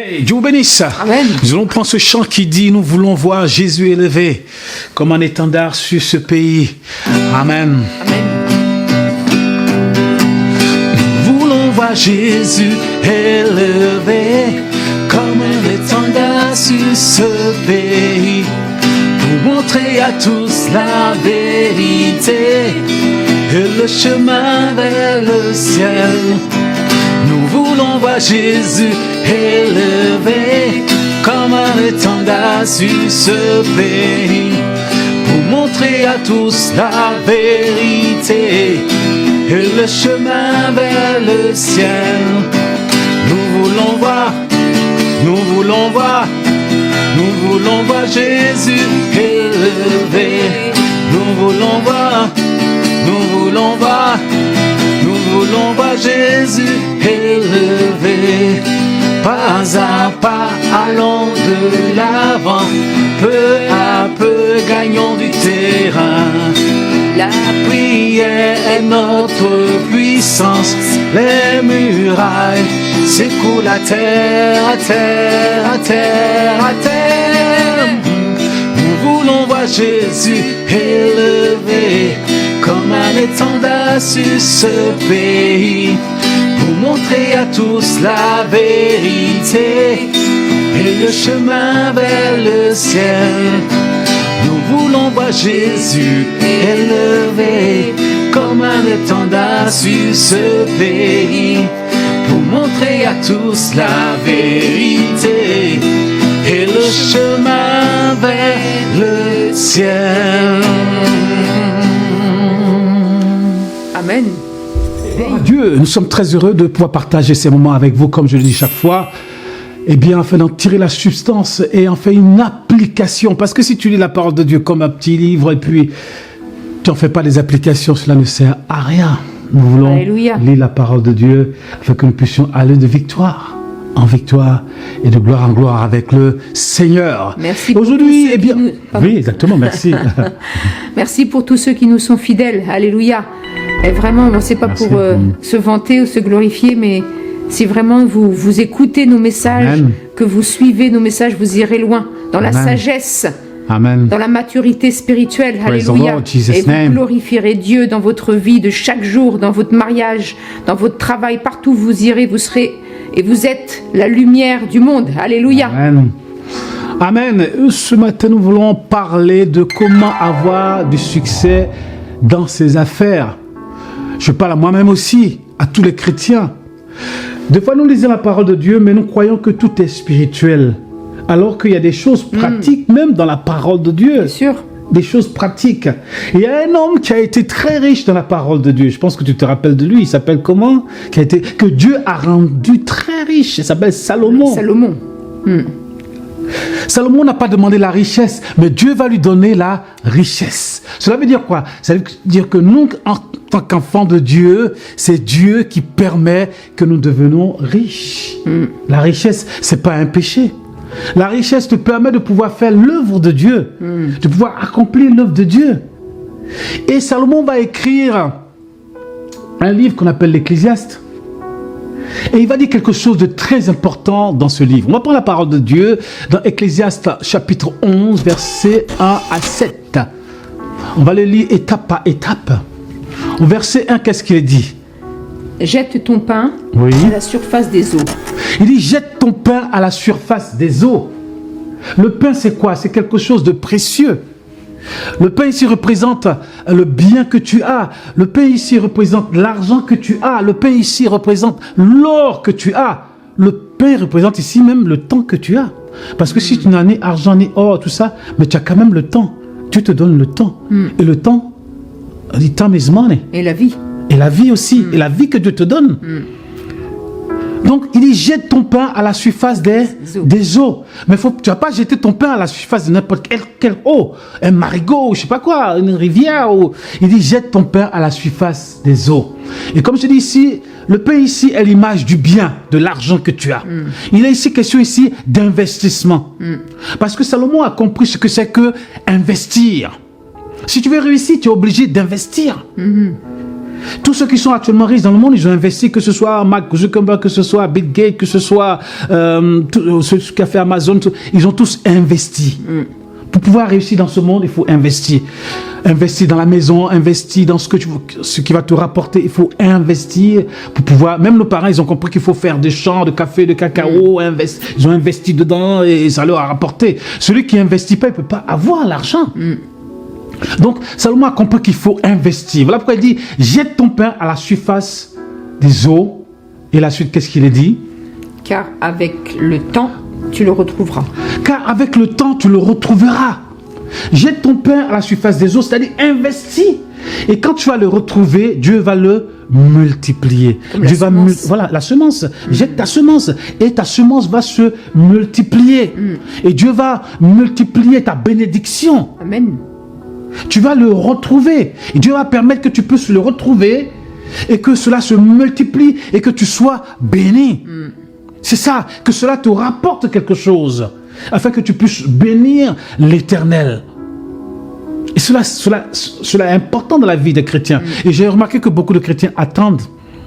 Hey, Dieu vous bénisse. Amen. Nous allons prendre ce chant qui dit, nous voulons voir Jésus élevé comme un étendard sur ce pays. Amen. Amen. Nous voulons voir Jésus élevé comme un étendard sur ce pays, pour montrer à tous la vérité et le chemin vers le ciel. Nous voulons voir Jésus élevé comme un étendard sur ce pays, pour montrer à tous la vérité et le chemin vers le ciel. Nous voulons voir, nous voulons voir, nous voulons voir Jésus élevé. Nous voulons voir, nous voulons voir, nous voulons voir Jésus élevé. Pas à pas, allons de l'avant, peu à peu, gagnons du terrain. La prière est notre puissance, les murailles s'écoulent à terre, à terre, à terre, à terre. Nous voulons voir Jésus élevé comme un étendard sur ce pays, pour montrer à tous la vérité et le chemin vers le ciel. Nous voulons voir Jésus élevé comme un étendard sur ce pays, pour montrer à tous la vérité et le chemin vers le ciel. Amen. Dieu, nous sommes très heureux de pouvoir partager ces moments avec vous, comme je le dis chaque fois. Eh bien, afin d'en tirer la substance et en faire une application. Parce que si tu lis la parole de Dieu comme un petit livre et puis tu n'en fais pas des applications, cela ne sert à rien. Nous voulons Alléluia. lire la parole de Dieu afin que nous puissions aller de victoire en victoire et de gloire en gloire avec le Seigneur. Merci pour Aujourd'hui, tous ceux eh bien, qui nous... Pardon. oui, exactement, merci. Merci pour tous ceux qui nous sont fidèles. Alléluia. Et vraiment, c'est pas Merci. pour se vanter ou se glorifier, mais si vraiment vous écoutez nos messages, Amen. que vous suivez nos messages, vous irez loin dans la Amen. sagesse, Amen. dans la maturité spirituelle. Praise the Alléluia. Lord, Jesus' Et vous name. glorifierez Dieu dans votre vie de chaque jour, dans votre mariage, dans votre travail, partout où vous irez, vous serez et vous êtes la lumière du monde. Alléluia. Amen. Amen. Ce matin, nous voulons parler de comment avoir du succès dans ses affaires. Je parle à moi-même aussi, à tous les chrétiens. Des fois, nous lisons la parole de Dieu, mais nous croyons que tout est spirituel. Alors qu'il y a des choses pratiques, même dans la parole de Dieu. Bien sûr. Des choses pratiques. Il y a un homme qui a été très riche dans la parole de Dieu. Je pense que tu te rappelles de lui. Il s'appelle comment? Que Dieu a rendu très riche. Il s'appelle Salomon. Salomon. Salomon n'a pas demandé la richesse, mais Dieu va lui donner la richesse. Cela veut dire quoi? Ça veut dire que nous, en tant qu'enfants de Dieu, c'est Dieu qui permet que nous devenions riches. La richesse, c'est pas un péché. La richesse te permet de pouvoir faire l'œuvre de Dieu, de pouvoir accomplir l'œuvre de Dieu. Et Salomon va écrire un livre qu'on appelle l'Ecclésiaste. Et il va dire quelque chose de très important dans ce livre. On va prendre la parole de Dieu dans Ecclésiaste chapitre 11, versets 1 à 7. On va le lire étape par étape. Au verset 1, qu'est-ce qu'il dit? Jette ton pain Oui. à la surface des eaux. Il dit, jette ton pain à la surface des eaux. Le pain, c'est quoi? C'est quelque chose de précieux. Le pain ici représente le bien que tu as. Le pain ici représente l'argent que tu as. Le pain ici représente l'or que tu as. Le pain représente ici même le temps que tu as. Parce que si tu n'as ni argent ni or, tout ça, mais tu as quand même le temps. Dieu te donne le temps. Et le temps, the time is money. Et la vie. Et la vie aussi. Et la vie que Dieu te donne. Donc, il dit, jette ton pain à la surface des eaux. Mais tu ne vas pas jeter ton pain à la surface de n'importe quelle eau. Un marigot, je ne sais pas quoi, une rivière. Il dit, jette ton pain à la surface des eaux. Et comme je dis ici, le pain ici est l'image du bien, de l'argent que tu as. Il est ici question ici d'investissement. Parce que Salomon a compris ce que c'est que investir. Si tu veux réussir, tu es obligé d'investir. Tous ceux qui sont actuellement riches dans le monde, ils ont investi, que ce soit Mark Zuckerberg, que ce soit Bill Gates, que ce soit ceux qui a fait Amazon, ils ont tous investi. Pour pouvoir réussir dans ce monde, il faut investir. Investir dans la maison, investir dans ce qui va te rapporter. Il faut investir pour pouvoir... Même nos parents, ils ont compris qu'il faut faire des champs de café, de cacao. Ils ont investi dedans et ça leur a rapporté. Celui qui n'investit pas, il ne peut pas avoir l'argent. Donc, Salomon a compris qu'il faut investir. Voilà pourquoi il dit, jette ton pain à la surface des eaux. Et la suite, qu'est-ce qu'il a dit? Car avec le temps, tu le retrouveras. Car avec le temps, tu le retrouveras. Jette ton pain à la surface des eaux, c'est-à-dire investis. Et quand tu vas le retrouver, Dieu va le multiplier. Dieu va voilà, la semence. Jette ta semence et ta semence va se multiplier. Et Dieu va multiplier ta bénédiction. Amen. Tu vas le retrouver. Et Dieu va permettre que tu puisses le retrouver et que cela se multiplie et que tu sois béni. C'est ça, que cela te rapporte quelque chose, afin que tu puisses bénir l'Éternel. Et cela est important dans la vie des chrétiens. Et j'ai remarqué que beaucoup de chrétiens attendent.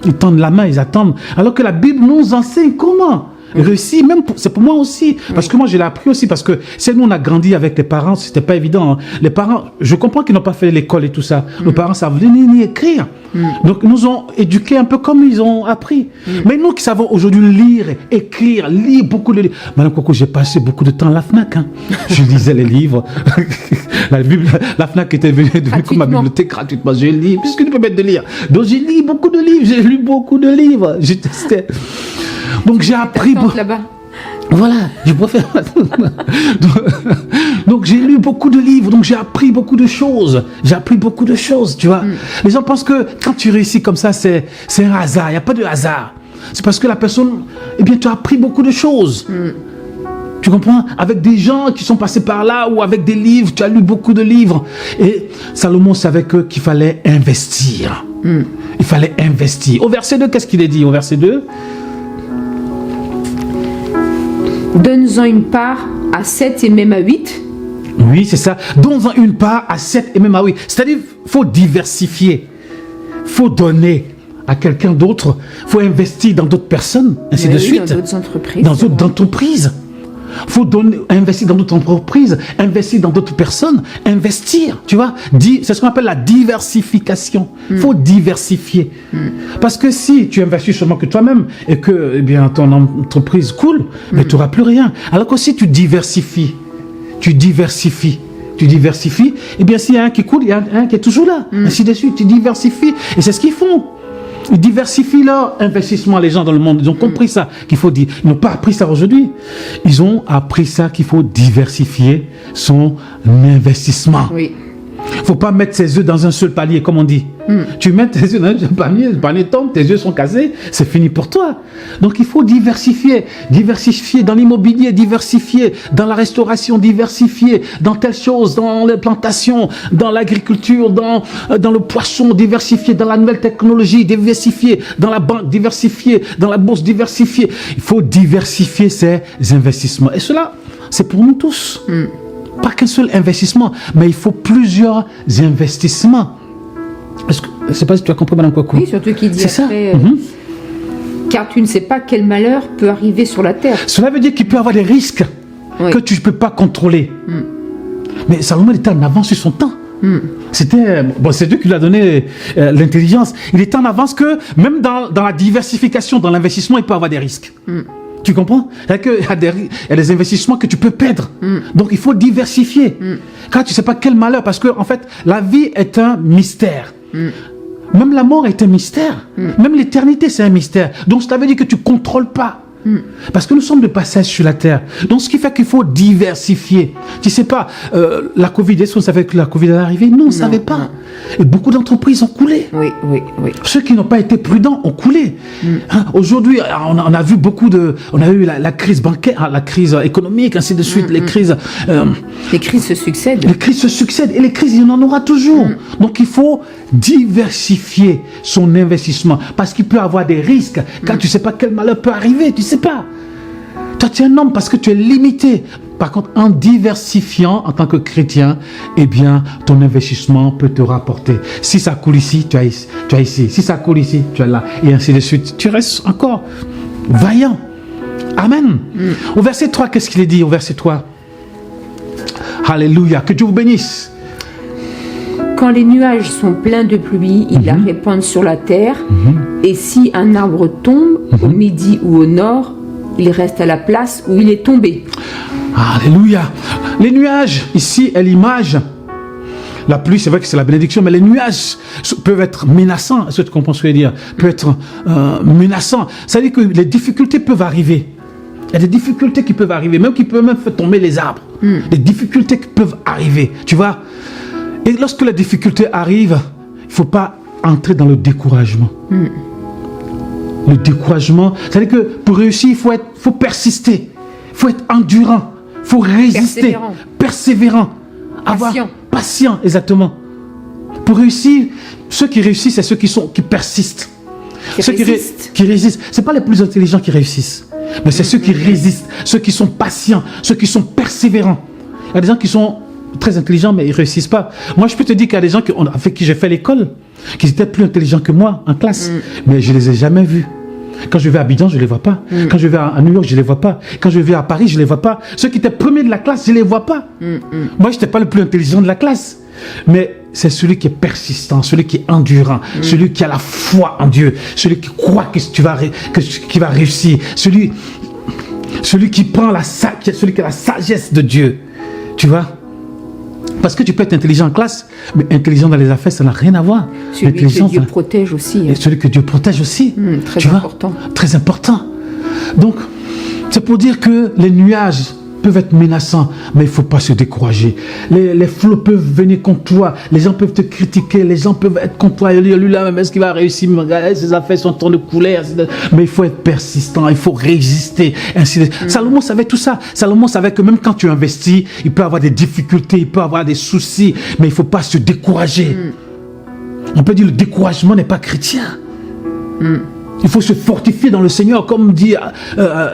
Ils tendent la main, ils attendent. Alors que la Bible nous enseigne comment réussir, même c'est pour moi aussi. Parce que moi, je l'ai appris aussi. Parce que si nous, on a grandi avec les parents, c'était pas évident. Hein. Les parents, je comprends qu'ils n'ont pas fait l'école et tout ça. Nos parents savent ni écrire. Donc, ils nous ont éduqués un peu comme ils ont appris. Mais nous qui savons aujourd'hui lire, écrire, lire beaucoup de livres. Madame Coco, j'ai passé beaucoup de temps à la FNAC. Hein. Je lisais les livres. La FNAC était devenue comme ma bibliothèque gratuitement. Je lis, puisque tu peux mettre de lire. Donc, j'ai lu beaucoup de livres. J'ai lu beaucoup de livres. J'ai testé. Donc j'ai appris. Là-bas. Voilà, je préfère. Donc j'ai lu beaucoup de livres, donc j'ai appris beaucoup de choses. J'ai appris beaucoup de choses, tu vois. Les gens pensent que quand tu réussis comme ça, c'est un hasard. Il n'y a pas de hasard. C'est parce que la personne, eh bien, tu as appris beaucoup de choses. Tu comprends? Avec des gens qui sont passés par là ou avec des livres, tu as lu beaucoup de livres. Et Salomon savait qu'il fallait investir. Il fallait investir. Au verset 2, qu'est-ce qu'il est dit au verset 2? Donne-en une part à 7 et même à 8. Oui, c'est ça. Donne-en une part à 7 et même à 8. C'est-à-dire, il faut diversifier. Il faut donner à quelqu'un d'autre. Il faut investir dans d'autres personnes, ainsi de suite. Dans d'autres entreprises. Dans d'autres entreprises. Il faut investir dans d'autres entreprises, investir dans d'autres personnes, investir, tu vois. C'est ce qu'on appelle la diversification. Il faut diversifier. Parce que si tu investis seulement que toi-même et que eh bien, ton entreprise coule, mais tu n'auras plus rien. Alors que si tu diversifies, eh bien s'il y a un qui coule, il y a un qui est toujours là. Ainsi de suite, tu diversifies. Et c'est ce qu'ils font. Ils diversifient leur investissement, les gens dans le monde. Ils ont compris ça, qu'il faut dire. Ils n'ont pas appris ça aujourd'hui. Ils ont appris ça, qu'il faut diversifier son investissement. Oui. Il ne faut pas mettre ses œufs dans un seul panier, comme on dit. Tu mets tes œufs dans un panier, le panier tombe, tes œufs sont cassés, c'est fini pour toi. Donc il faut diversifier. Diversifier dans l'immobilier, diversifier dans la restauration, diversifier dans telle chose, dans les plantations, dans l'agriculture, dans le poisson, diversifier dans la nouvelle technologie, diversifier dans la banque, diversifier dans la bourse, diversifier. Il faut diversifier ses investissements. Et cela, c'est pour nous tous. Pas qu'un seul investissement, mais il faut plusieurs investissements. Je ne sais pas si tu as compris, Madame Kouakou. Oui, surtout qu'il dit après, car tu ne sais pas quel malheur peut arriver sur la terre. Cela veut dire qu'il peut y avoir des risques que tu ne peux pas contrôler. Mais Salomon était en avance sur son temps. C'est Dieu qui lui a donné l'intelligence. Il était en avance que même dans la diversification, dans l'investissement, il peut y avoir des risques. Tu comprends? C'est-à-dire qu'il y a des investissements que tu peux perdre. Donc, il faut diversifier. Car tu ne sais pas quel malheur. Parce que, en fait, la vie est un mystère. Même la mort est un mystère. Même l'éternité, c'est un mystère. Donc, ça veut dire que tu ne contrôles pas. Parce que nous sommes de passage sur la terre. Donc, ce qui fait qu'il faut diversifier. Tu ne sais pas, la Covid, est-ce qu'on savait que la Covid allait arriver? Non, on ne savait pas. Non. Et beaucoup d'entreprises ont coulé. Oui. Ceux qui n'ont pas été prudents ont coulé. Aujourd'hui, on a vu on a eu la crise bancaire, la crise économique, ainsi de suite, les crises. Les crises se succèdent. Les crises se succèdent et les crises, il y en aura toujours. Donc, il faut diversifier son investissement parce qu'il peut avoir des risques. Car tu ne sais pas quel malheur peut arriver, tu ne sais pas. Toi, tu es un homme parce que tu es limité par contre, en diversifiant en tant que chrétien, eh bien, ton investissement peut te rapporter. Si ça coule ici, tu as ici. Si ça coule ici, tu as là. Et ainsi de suite. Tu restes encore vaillant. Amen. Au verset 3, qu'est-ce qu'il est dit au verset 3? Alléluia. Que Dieu vous bénisse. Quand les nuages sont pleins de pluie, ils la répandent sur la terre. Et si un arbre tombe au midi ou au nord, il reste à la place où il est tombé. Alléluia. Les nuages, ici, est l'image. La pluie, c'est vrai que c'est la bénédiction, mais les nuages peuvent être menaçants. Est-ce que tu comprends ce que je veux dire? Peuvent être menaçants. Ça veut dire que les difficultés peuvent arriver. Il y a des difficultés qui peuvent arriver, même qui peuvent même faire tomber les arbres. Des difficultés qui peuvent arriver, tu vois. Et lorsque les difficultés arrivent, il ne faut pas entrer dans le découragement. Le découragement, c'est-à-dire que pour réussir, il faut persister. Il faut être endurant. Il faut résister. Persévérant. Patient, exactement. Pour réussir, ceux qui réussissent, c'est ceux qui persistent. Qui résistent. Ce n'est pas les plus intelligents qui réussissent. Mais c'est ceux qui résistent, ceux qui sont patients, ceux qui sont persévérants. Il y a des gens qui sont très intelligents, mais ils ne réussissent pas. Moi, je peux te dire qu'il y a des gens avec qui j'ai fait l'école, qui étaient plus intelligents que moi en classe, mais je ne les ai jamais vus. Quand je vais à Abidjan, je ne les vois pas. Quand je vais à New York, je ne les vois pas. Quand je vais à Paris, je ne les vois pas. Ceux qui étaient premiers de la classe, je ne les vois pas. Moi, je n'étais pas le plus intelligent de la classe. Mais c'est celui qui est persistant, celui qui est endurant, celui qui a la foi en Dieu, celui qui croit qu'il va réussir, celui qui prend celui qui a la sagesse de Dieu. Tu vois? Parce que tu peux être intelligent en classe, mais intelligent dans les affaires, ça n'a rien à voir. Celui que Dieu protège aussi. Et celui que Dieu protège aussi. Très important. Très important. Donc, c'est pour dire que les nuages peuvent être menaçants, mais il ne faut pas se décourager. Les flots peuvent venir contre toi, les gens peuvent te critiquer, les gens peuvent être contre toi, lui là même, est-ce qu'il va réussir, ses affaires sont en train de couler, mais il faut être persistant, il faut résister, ainsi de suite. Salomon savait tout ça. Salomon savait que même quand tu investis, il peut y avoir des difficultés, il peut y avoir des soucis, mais il ne faut pas se décourager. On peut dire que le découragement n'est pas chrétien. Il faut se fortifier dans le Seigneur, comme dit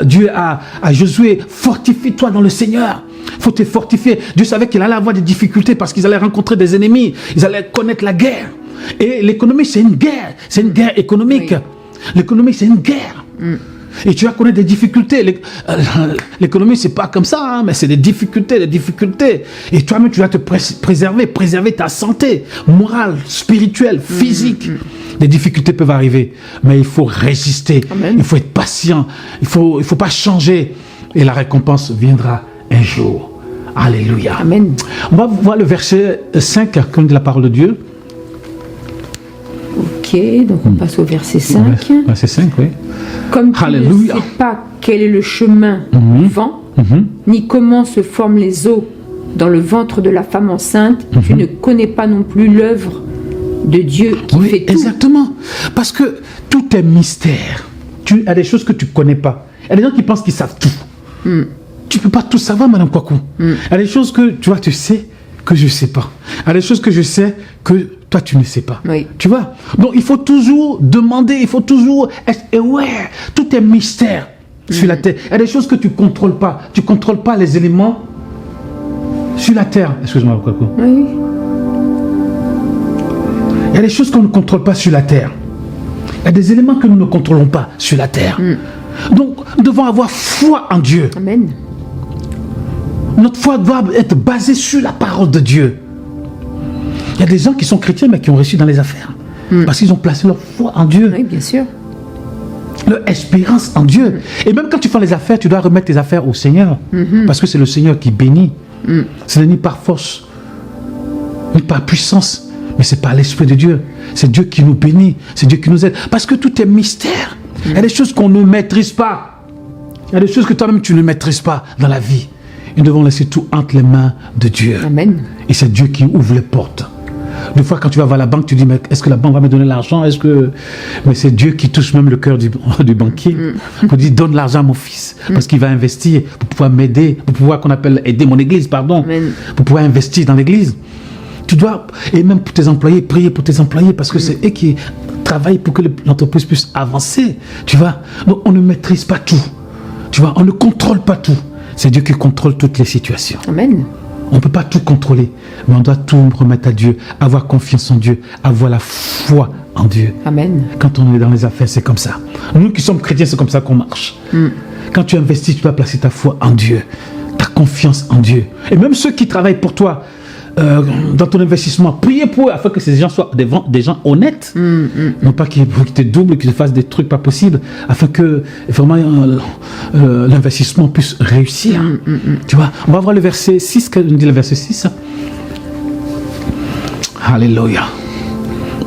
Dieu à Josué, fortifie-toi dans le Seigneur. Il faut te fortifier. Dieu savait qu'il allait avoir des difficultés parce qu'ils allaient rencontrer des ennemis, ils allaient connaître la guerre. Et l'économie, c'est une guerre économique. L'économie, c'est une guerre. Et tu vas connaître des difficultés. L'économie, c'est pas comme ça, hein, mais c'est des difficultés. Et toi-même, tu vas te préserver ta santé morale, spirituelle, physique. Des difficultés peuvent arriver, mais il faut résister. Amen. Il faut être patient. Il faut pas changer. Et la récompense viendra un jour. Alléluia. Amen. On va voir le verset 5, comme dit la parole de Dieu. Ok, donc on passe au verset 5. Verset 5, oui. Comme tu ne sais pas quel est le chemin du vent, ni comment se forment les os dans le ventre de la femme enceinte, tu ne connais pas non plus l'œuvre de Dieu qui fait tout. Exactement. Parce que tout est mystère. Il y a des choses que tu ne connais pas. Il y a des gens qui pensent qu'ils savent tout. Tu ne peux pas tout savoir, Madame Kwaku. Il y a des choses que tu sais que je ne sais pas. Il y a des choses que je sais que toi, tu ne sais pas. Oui. Tu vois? Donc, il faut toujours demander, il faut toujours être aware. Tout est mystère sur la terre. Il y a des choses que tu ne contrôles pas. Tu ne contrôles pas les éléments sur la terre. Excuse-moi, Kwaku. Oui. Il y a des choses qu'on ne contrôle pas sur la terre. Il y a des éléments que nous ne contrôlons pas sur la terre. Donc, nous devons avoir foi en Dieu. Amen. Notre foi doit être basée sur la parole de Dieu. Il y a des gens qui sont chrétiens mais qui ont réussi dans les affaires. Parce qu'ils ont placé leur foi en Dieu. Oui, bien sûr. Leur espérance en Dieu. Et même quand tu fais les affaires, tu dois remettre tes affaires au Seigneur. Parce que c'est le Seigneur qui bénit. Ce n'est ni par force, ni par puissance, mais c'est par l'Esprit de Dieu. C'est Dieu qui nous bénit. C'est Dieu qui nous aide. Parce que tout est mystère. Il y a des choses qu'on ne maîtrise pas. Il y a des choses que toi-même tu ne maîtrises pas dans la vie. Nous devons laisser tout entre les mains de Dieu. Amen. Et c'est Dieu qui ouvre les portes. Des fois, quand tu vas voir la banque, tu dis, mais est-ce que la banque va me donner l'argent? Mais c'est Dieu qui touche même le cœur du banquier. On dit, donne l'argent à mon fils, parce qu'il va investir pour pouvoir m'aider, pour pouvoir, aider mon église, pardon, Amen. Pour pouvoir investir dans l'église. Tu dois, et même pour tes employés, prier pour tes employés, parce que c'est eux qui travaillent pour que l'entreprise puisse avancer. Tu vois? Donc, on ne maîtrise pas tout. Tu vois? On ne contrôle pas tout. C'est Dieu qui contrôle toutes les situations. Amen. On ne peut pas tout contrôler, mais on doit tout remettre à Dieu, avoir confiance en Dieu, avoir la foi en Dieu. Amen. Quand on est dans les affaires, c'est comme ça. Nous qui sommes chrétiens, c'est comme ça qu'on marche. Quand tu investis, tu dois placer ta foi en Dieu, ta confiance en Dieu. Et même ceux qui travaillent pour toi, dans ton investissement, priez pour eux afin que ces gens soient des gens honnêtes. Non pas qu'ils te doublent, qu'ils te fassent des trucs pas possibles, afin que vraiment l'investissement puisse réussir. Tu vois, on va voir le verset 6, que nous dit le verset 6. Alléluia.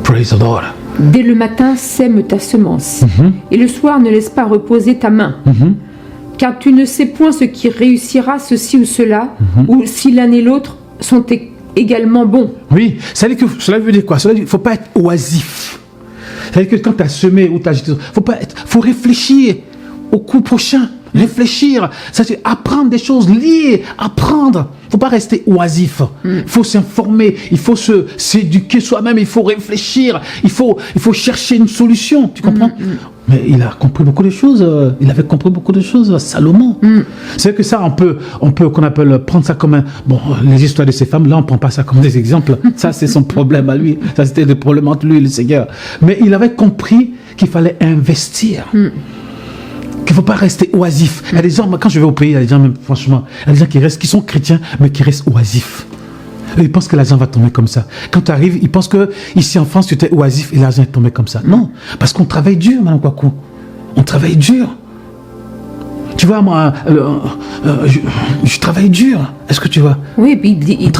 Praise the Lord. Dès le matin, sème ta semence, et le soir, ne laisse pas reposer ta main. Car tu ne sais point ce qui réussira, ceci ou cela, ou si l'un et l'autre sont également bons. Oui, cela veut dire quoi? Cela veut dire qu'il ne faut pas être oisif. C'est-à-dire que quand tu as semé ou tu as jeté, faut réfléchir au coup prochain. Réfléchir, c'est apprendre des choses, lire, apprendre. Il ne faut pas rester oisif. Il faut s'informer, il faut s'éduquer soi-même, il faut réfléchir, il faut chercher une solution. Tu comprends? Mais il a compris beaucoup de choses. Il avait compris beaucoup de choses, Salomon. C'est que ça, on peut qu'on appelle prendre ça comme les histoires de ces femmes. Là, on prend pas ça comme des exemples. Ça, c'est son problème à lui. Ça, c'était le problème entre lui et le Seigneur. Mais il avait compris qu'il fallait investir. Qu'il ne faut pas rester oisif. Il y a des gens, quand je vais au pays, il y a des gens, même, franchement, il y a des gens qui sont chrétiens, mais qui restent oisifs. Et ils pensent que l'argent va tomber comme ça. Quand tu arrives, ils pensent que ici en France, tu étais oisif et l'argent est tombé comme ça. Non, parce qu'on travaille dur, Madame Kwaku. On travaille dur. Tu vois, moi, je travaille dur. Est-ce que tu vois? Oui, et puis il dit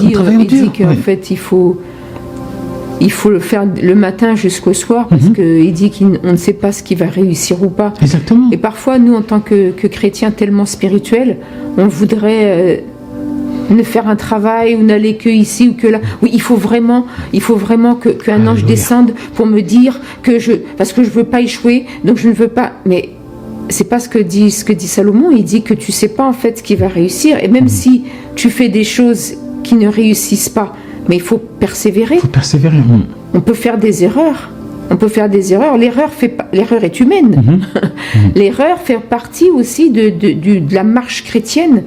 qu'en fait, il faut le faire le matin jusqu'au soir, parce qu'il dit qu'on ne sait pas ce qui va réussir ou pas. Exactement. Et parfois, nous, en tant que chrétiens tellement spirituels, on voudrait ne faire un travail ou n'aller que ici ou que là. Oui, il faut vraiment qu'un ange descende pour me dire parce que je veux pas échouer, donc je ne veux pas. Mais c'est pas ce que dit Salomon. Il dit que tu sais pas en fait ce qui va réussir, et même si tu fais des choses qui ne réussissent pas, mais il faut persévérer. Il faut persévérer. On peut faire des erreurs. L'erreur est humaine. L'erreur fait partie aussi de la marche chrétienne.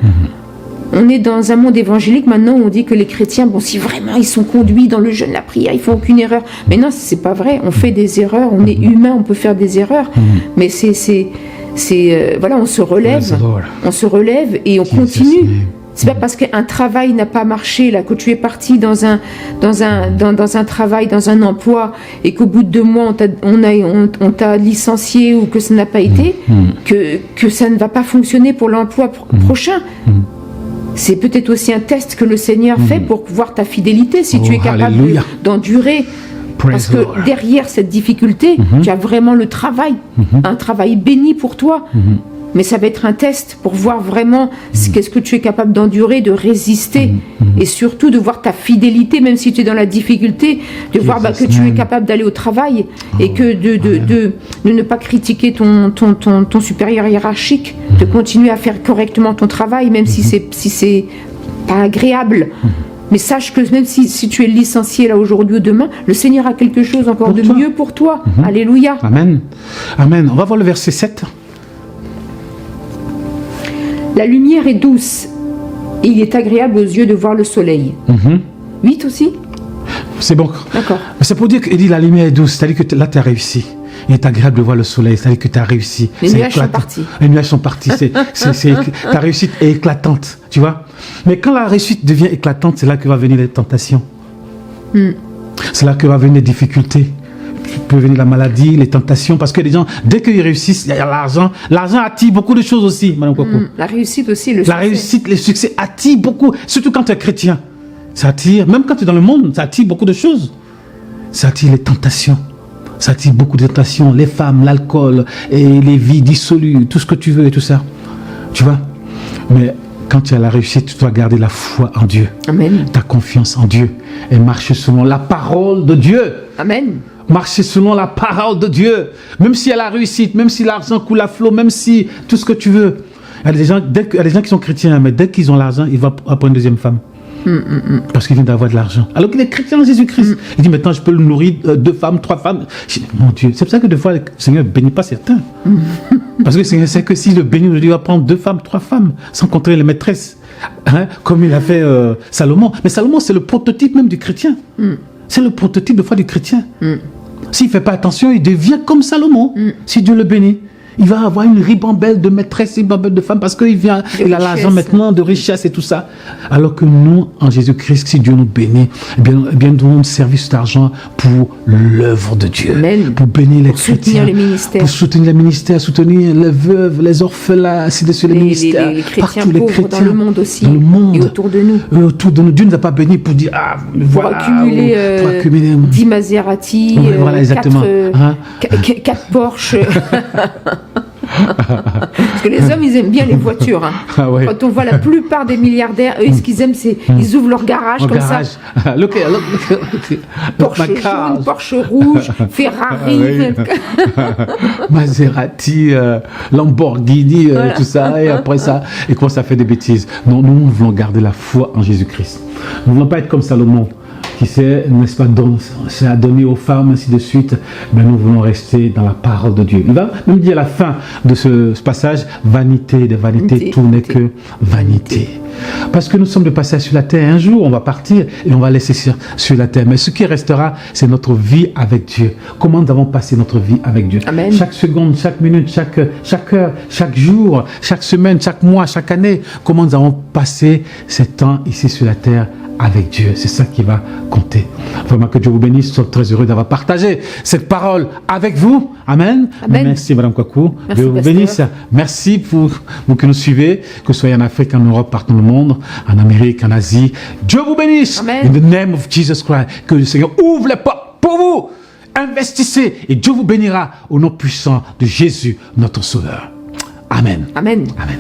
On est dans un monde évangélique maintenant où on dit que les chrétiens, si vraiment ils sont conduits dans le jeûne, la prière, ils font aucune erreur. Mais non, c'est pas vrai. On fait des erreurs. On est humain. On peut faire des erreurs. Mais voilà, on se relève et on continue. C'est pas parce qu'un travail n'a pas marché, là, que tu es parti dans un travail, dans un emploi, et qu'au bout de 2 mois on t'a licencié ou que ça n'a pas été, que ça ne va pas fonctionner pour l'emploi prochain. C'est peut-être aussi un test que le Seigneur fait pour voir ta fidélité, si tu es capable d'endurer. Parce que derrière cette difficulté, tu as vraiment le travail, un travail béni pour toi. Mais ça va être un test pour voir vraiment qu'est-ce que tu es capable d'endurer, de résister, et surtout de voir ta fidélité, même si tu es dans la difficulté, de voir que tu es capable d'aller au travail et que de ne pas critiquer ton supérieur hiérarchique, de continuer à faire correctement ton travail, même si c'est pas agréable. Mais sache que même si tu es licencié là aujourd'hui ou demain, le Seigneur a quelque chose encore de mieux pour toi. Alléluia. Amen. Amen. On va voir le verset 7. La lumière est douce et il est agréable aux yeux de voir le soleil. 8 aussi? C'est bon. D'accord. Mais c'est pour dire qu'il dit la lumière est douce, c'est-à-dire que là tu as réussi. Il est agréable de voir le soleil, c'est-à-dire que tu as réussi. Les nuages sont partis. Les nuages sont partis. Ta réussite est éclatante, tu vois. Mais quand la réussite devient éclatante, c'est là que va venir les tentations. C'est là que va venir les difficultés. Peut venir la maladie, les tentations, parce que les gens, dès qu'ils réussissent, il y a l'argent. L'argent attire beaucoup de choses aussi, Madame Kwaku. La réussite aussi, le succès. La réussite, le succès attire beaucoup, surtout quand tu es chrétien. Ça attire, même quand tu es dans le monde, ça attire beaucoup de choses. Ça attire les tentations. Ça attire beaucoup de tentations, les femmes, l'alcool, et les vies dissolues, tout ce que tu veux et tout ça. Tu vois? Mais quand tu as la réussite, tu dois garder la foi en Dieu. Amen. Ta confiance en Dieu. Et marcher selon la parole de Dieu. Amen. Marcher selon la parole de Dieu. Même s'il y a la réussite, même si l'argent coule à flot, même si tout ce que tu veux. Il y a des gens qui sont chrétiens, mais dès qu'ils ont l'argent, ils vont prendre une deuxième femme. Parce qu'il vient d'avoir de l'argent. Alors qu'il est chrétien en Jésus-Christ. Il dit maintenant je peux le nourrir 2 femmes, 3 femmes. Je dis, mon Dieu, c'est pour ça que des fois le Seigneur ne bénit pas certains. Parce que le Seigneur sait que s'il le bénit, il va prendre 2 femmes, 3 femmes, sans compter les maîtresses. Hein, comme il a fait Salomon. Mais Salomon, c'est le prototype même du chrétien. C'est le prototype de foi du chrétien. S'il ne fait pas attention, il devient comme Salomon, si Dieu le bénit. Il va avoir une ribambelle de maîtresses, une ribambelle de femmes, parce qu'il a l'argent maintenant, de richesse et tout ça. Alors que nous, en Jésus-Christ, si Dieu nous bénit, eh bien nous devons servir cet argent pour l'œuvre de Dieu. Amen. Pour bénir les chrétiens. Soutenir les ministères. Pour soutenir les ministères, soutenir les veuves, les orphelins, ainsi de suite, les ministères. Les chrétiens partout, pauvres les chrétiens, dans le monde aussi. Dans le monde. Et autour de nous. Autour de nous. Dieu ne nous a pas bénis pour dire, ah, pour accumuler 10 Maserati, voilà, exactement. 4 Porsche. Parce que les hommes, ils aiment bien les voitures. Hein. Ah ouais. Quand on voit la plupart des milliardaires, eux, ce qu'ils aiment, c'est ils ouvrent leur garage comme garage. ça. Look, Porsche jaune, Porsche rouge, Ferrari. Maserati, Lamborghini, tout ça. Et après ça, et commence à faire des bêtises. Non, nous voulons garder la foi en Jésus-Christ. Nous ne voulons pas être comme Salomon, qui sait, n'est-ce pas, c'est à donner aux femmes, ainsi de suite. Mais nous voulons rester dans la parole de Dieu. Il va même dire à la fin de ce passage, vanité de vanité, tout n'est que vanité. Parce que nous sommes de passage sur la terre. Un jour, on va partir et on va laisser sur la terre. Mais ce qui restera, c'est notre vie avec Dieu. Comment nous avons passé notre vie avec Dieu? Amen. Chaque seconde, chaque minute, chaque heure, chaque jour, chaque semaine, chaque mois, chaque année. Comment nous avons passé ce temps ici sur la terre avec Dieu. C'est ça qui va compter. Vraiment que Dieu vous bénisse. Nous sommes très heureux d'avoir partagé cette parole avec vous. Amen. Amen. Merci Madame Kwaku. Merci, Dieu vous bénisse. Merci pour vous qui nous suivez, que ce soit en Afrique, en Europe, partout dans le monde, en Amérique, en Asie. Dieu vous bénisse. Amen. In the name of Jesus Christ. Que le Seigneur ouvre les portes pour vous. Investissez et Dieu vous bénira au nom puissant de Jésus, notre Sauveur. Amen. Amen. Amen.